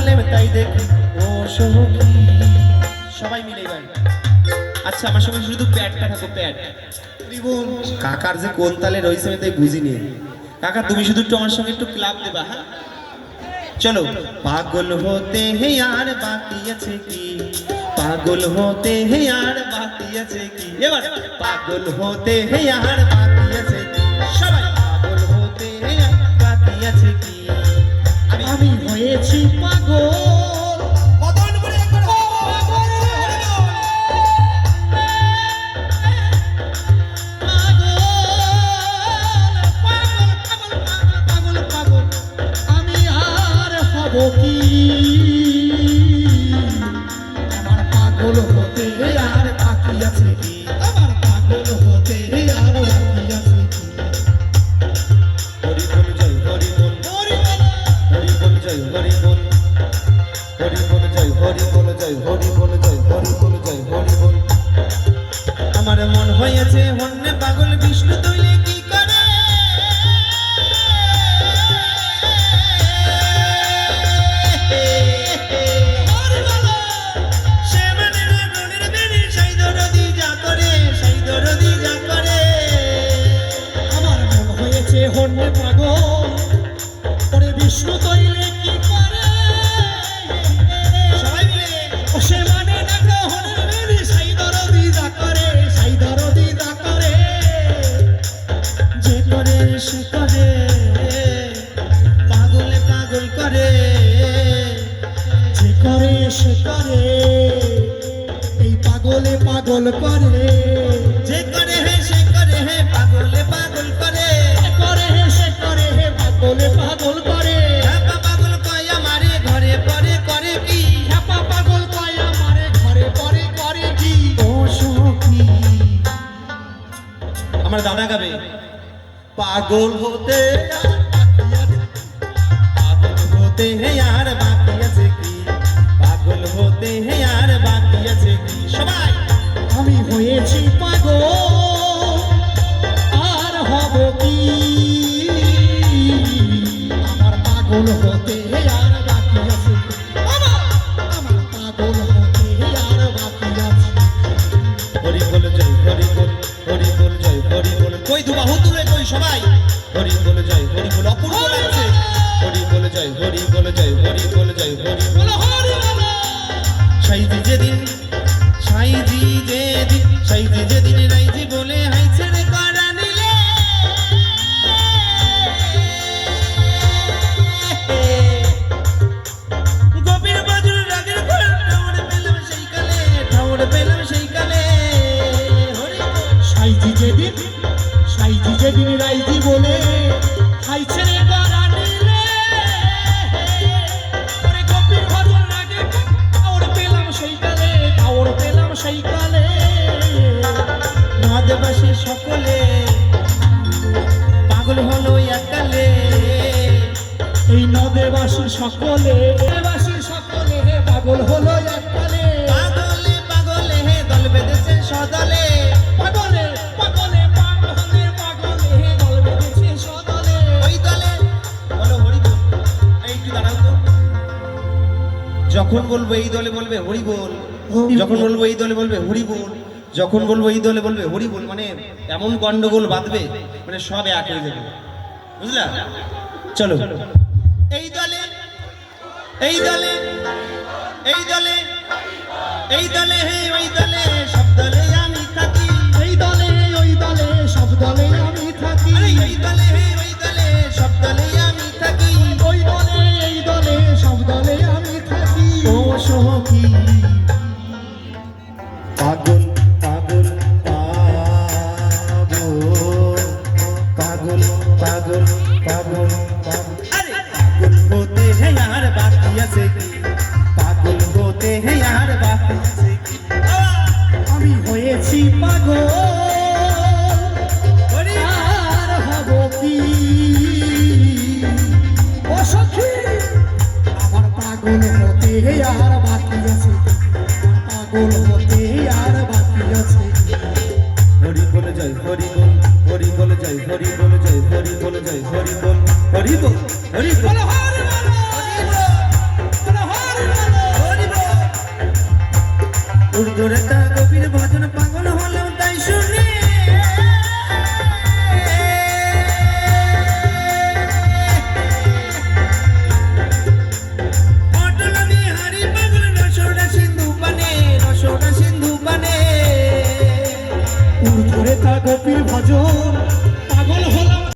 তালে তাই দেখি ও সখী। সবাই মিলে এবার আচ্ছা আমার সঙ্গে শুধু প্যাডটা থাকো, প্যাড। কাকার যে কোন তালে রয়েছে আমি তাই বুঝিনি। কাকা তুমি শুধু একটু আমার সঙ্গে একটু ক্লাব দেবা। হ্যাঁ চলো। পাগল হতে হে আর বাকি আছে কি, পাগল হতে হে আর বাকি আছে কি। এবার পাগল হতে হে আর বাকি আছে কি, সবাই পাগল হতে হে আর বাকি আছে কি। আমি হয়েছি পাগল। কি আমার পাগল হতে আর বাকি আছে কি, আমার পাগল হতে আর বাকি আছে কি। হরি বল জয় হরি বল, হরি বল জয় হরি বল, হরি বল জয় হরি বল জয় হরি বল জয় হরি বল জয় হরি বল। আমার মন হয়েছে হন্যে পাগল বিষ্ণু তৈলে কি করে। হন্যে পাগল ওরে বিষ্ণু তৈলে কি করে। সবাই মিলে সে মানে না হন্যে সাই দরদি যা করে, সাই দরদি যা করে। যে করে সে করে পাগলে পাগল করে, যে করে সে করে এই পাগলে পাগল করে। যে করে হে সে করে হে পাগলে পাগল করে, করে হে সে করে হে পাগলে পাগল করে। হ্যাপা পাগল কয় আমারে ঘরে পরে করে কি, হ্যাপা পাগল কয় আমারে ঘরে পরে করে কি। ও সখী। আমার দাদা গাবে পাগল হতে পাগল হতে হে আর বাকি আছে কি, পাগল হতে হে আর বাকি আছে কি। সবাই আমি হয়েছি পাগল আর হব কি, আমার পাগল হতে আর বাকি আছে কি। আমার পাগল হতে আর বাকি আছে। হরি বল জয় হরি বল, হরি বল জয় হরি বল। কই দুবাহু তুলে কই সবাই হরি বল জয় হরি বল। অপূর্ব লাগছে হরি বল জয় হরি বল জয় হরি বল জয় হরি বল। সাইজি যেদিন সাইজি যেদিন সাইজি যেদিন রাইজি বলে হাই ছেড়ে করা নিলে, গোপীর বাজুর রাগের ঘর ঠাউর পেলাম সেই কালে, ঠাউর পেলাম সেই কালে। হরি সাইজি যেদিন রাইজি বলে হাই ছেড়ে করা নিলে। ওরে গোপীর ভজন লাগে ঠাউর পেলাম সেই কালে, ঠাউর পেলাম সেই কালে। মহাদেবাসী সকলে পাগল হলো একালে, এই নদেবাসী সকলে, দেবাসী সকলে পাগল হলো এককালে। পাগলে পাগলে হে দল বেঁধেছে সদলে, পাগলে পাগলে পাগলে পাগলে দল বেঁধেছে সদলে। ওই দলে বলো হরি বল। এই একটু দাঁড়াও তো। যখন বলবো এই দলে বলবে হরি বল, যখন বলবো এই দলে বলবে হরি বল, যখন বলবো এই দলে বলবে হরি বল। মানে এমন গন্ডগোল বাঁধবে মানে সব এক হয়ে যাবে, বুঝলা? চলো এই দলে এই দলে এই দলে এই দলে হে ওই দলে সব দলে আমি থাকি, এই দলে ওই দলে সব দলে আমি থাকি। আরে এই দলে হে ওই দলে সব দলে আমি থাকি। ওই দলে এই দলে সব দলে আমি থাকি। ও সখী পাগল পাগল পাগল পাগল পাগল পাগল। আরে পাগল হতে হে আর বাকি আছে কি, পাগল হতে হে আর বাকি আছে কি। আমি হয়েছি পাগল হরি আর হব কি। ও সখী আমার পাগল হতে আর বাকি আছে, পাগল হতে আর বাকি আছে। হরি বল জয় হরি বল, হরি বল জয় হরি বল জয় হরি বল জয় হরি বল, হরি বল হরি বল। হরি বল, হরি বল, হরি বল। উর্দুরেতা গভীর ভজন